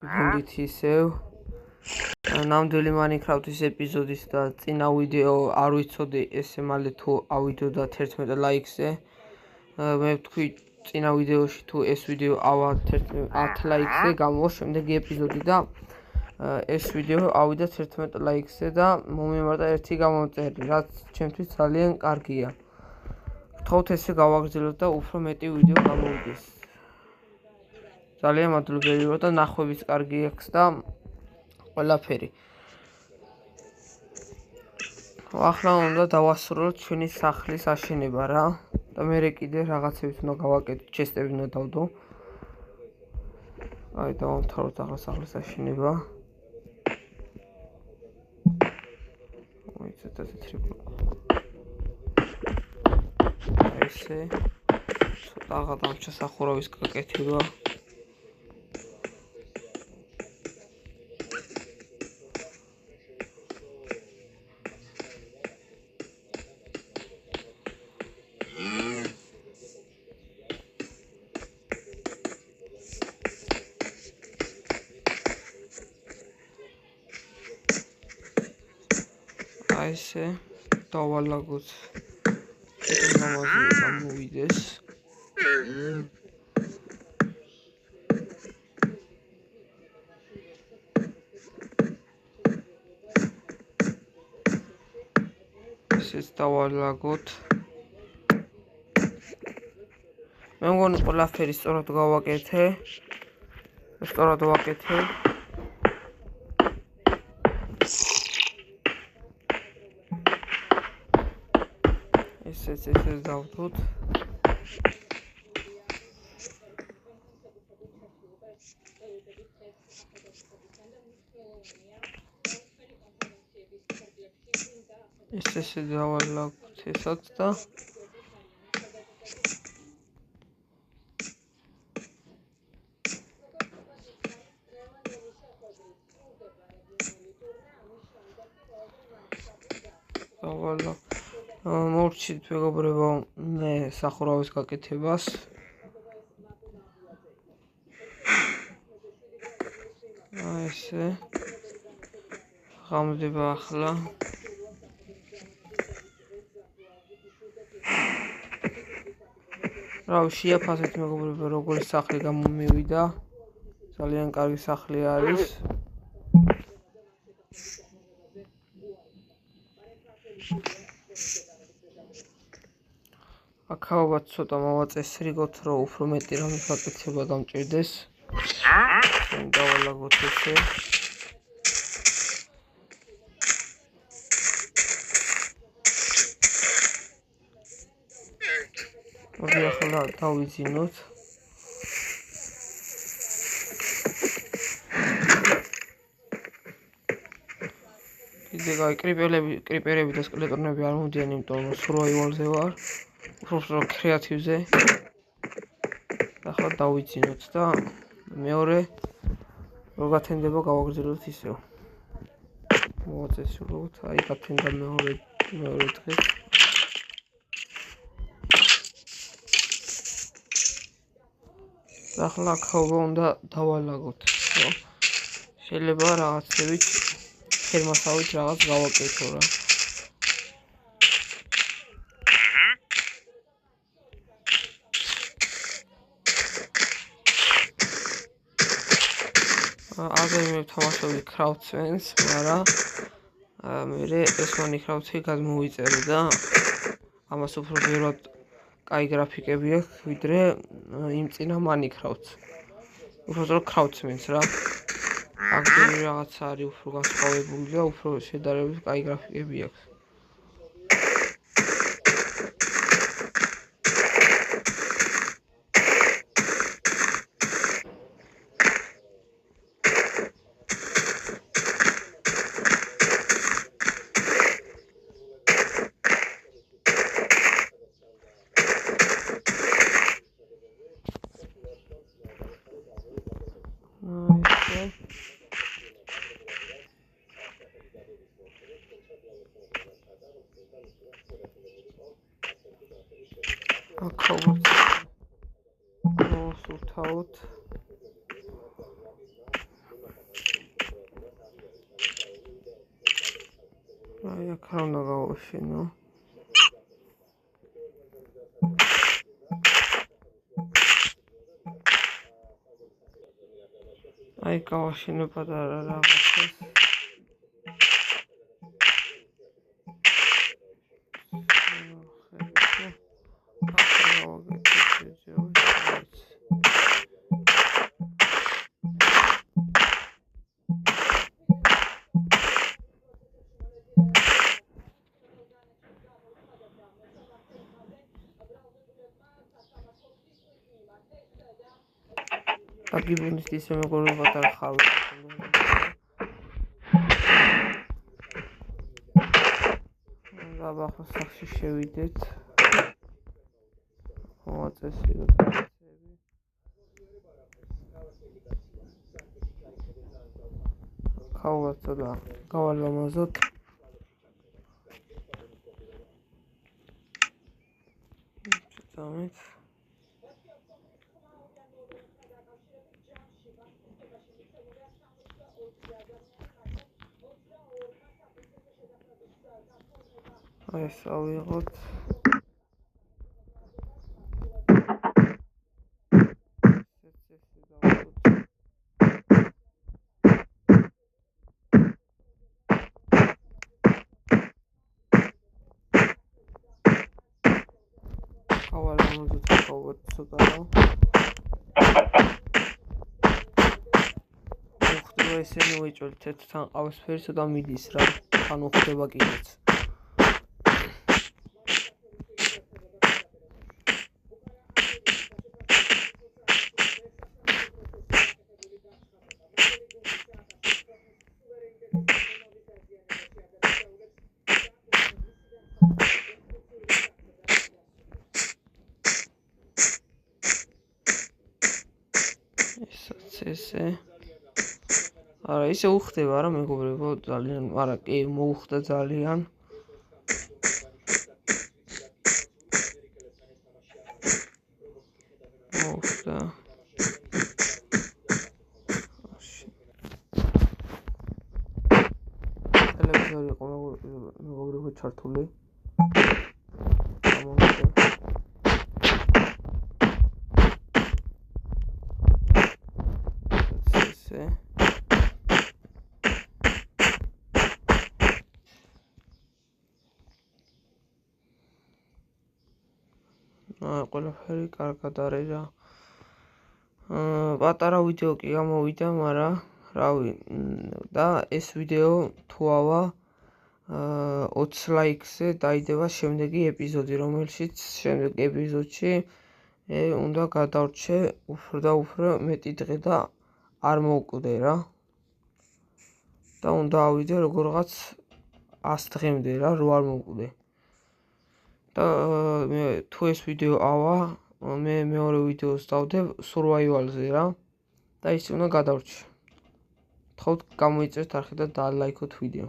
ვიგუნდით ისევ ნამდვილი Minecraft-ის ეპიზოდის და წინა ვიდეო არ ვიცოდი ესე მალე თუ ავიდოდა 11 ლაიქზე. მე ვთქვი წინა ვიდეოში თუ ეს ვიდეო ავა 10 ლაიქზე გამოვა შემდეგი ეპიზოდი და ეს ვიდეო ავიდა 11 ლაიქზე და მომემართა ერთი გამომწერი, რაც ჩემთვის ძალიან კარგია. ვთხოვთ ესე გავაგრძელოთ და უფრო მეტი ვიდეო გამოვიდეს. ძალიან მადლობელი ვარ და ნახვების კარგი აქვს და ყველაფერი. ახლა უნდა დავასრულოთ ჩვენი სახლის აშენება რა და მე კიდე რაღაცებს უნდა გავაკეთო, ჩესტები უნდა დავდო. აი დავამთავროთ ახლა სახლის აშენება. ცოტა თრიფო. ესე ცოტა გადამჭა სახურავის გაკეთება. ესე დავალაგოთ გამოვიდეს გამოვიდეს ესეც დავალაგოთ მე მგონი ყველაფერი სწორად გავაკეთე სწორად ვაკეთე ეს დავდოთ ესე დავალაგოთ ესაც და დავალაგოთ მოვჩით მეგობრებო მე სახურავის გაკეთებას ესე გამდება ახლა რა შეაფასეთ მეგობრებო როგორი სახლი გამომივიდა ძალიან კარგი სახლი არის აქაობაც ცოტა მოვაწესრიგოთ, რომ უფრო მეტი რამის გაკეთება დამჭირდეს. დავალაგოთ ესე. მოდი ახლა დავიძინოთ. კიდე გაი კრიპერები და სკელეტონები არ მომდიან, იმიტომ რომ survival-ზე ვარ. უფრო კრეატივზე ახლა დავიძინოთ და მეორე რო გათენდება გავაგრძელოთ ისევ მოვაწესრიგოთ აი გათენდა მეორე დღეს ახლა ხაობა უნდა დავალაგოთ შეიძლება რაღაცებით ფერმასავით რაღაც გავაკეთო რა აგერ მე ვთამაშობდი Craftsman-ს, მაგრამ მე ეს Minecraft-ი გადმოვიწერე და ამას უფრო ბევრად კაი გრაფიკები აქვს, ვიდრე იმ წინა Minecraft-ს. უბრალოდ Craftsman-ს რა. აგერ რაღაც არის უფრო განსხვავებული და უფრო შედარებით კაი გრაფიკები აქვს. აი აქ რა უნდა გავაშენო? აი გავაშენო პატარა რაღაცას. აგიბუნის ისე მეგობრებო პატარა ხავი. აბა სახში შევიდეთ. მოაწესრიგოთ ფასები. ხავაცა და გავალამაზოთ. წამეთ. აი ეს ავიღოთ. გავალამაზოთ ხავად ცოტაო. ხდება ესენი ვეჭველი თეთრთან ყავისფერი ცოტა მიდის რა. თან უხდება კიდეც. ესე არა ისე უხდება რა მეგობრებო ძალიან არა კი მოუხდა ძალიან მოუხდა ტელევიზორი იყო მეგობრებო ჩართული ყველაფერი კარგად არის რა. პატარა ვიდეო კი გამოვიდა, მაგრამ რავი და ეს ვიდეო თუ ავა 20 ლაიქზე დაიდება შემდეგი ეპიზოდი, რომელშიც შემდეგ ეპიზოდში უნდა გადავრჩე უფრო და უფრო მეტი დღე და არ მოვკვდე რა. და უნდა ავიდე როგორღაც 100 დღემდე რა, რო არ მოვკვდე. და მე თუ ეს ვიდეო ავა მე მეორე ვიდეოს დავდებ survival-ზე რა და ის უნდა გადავრჩე. თხოვთ გამოიწერთ არხი და დაალაიქოთ ვიდეო.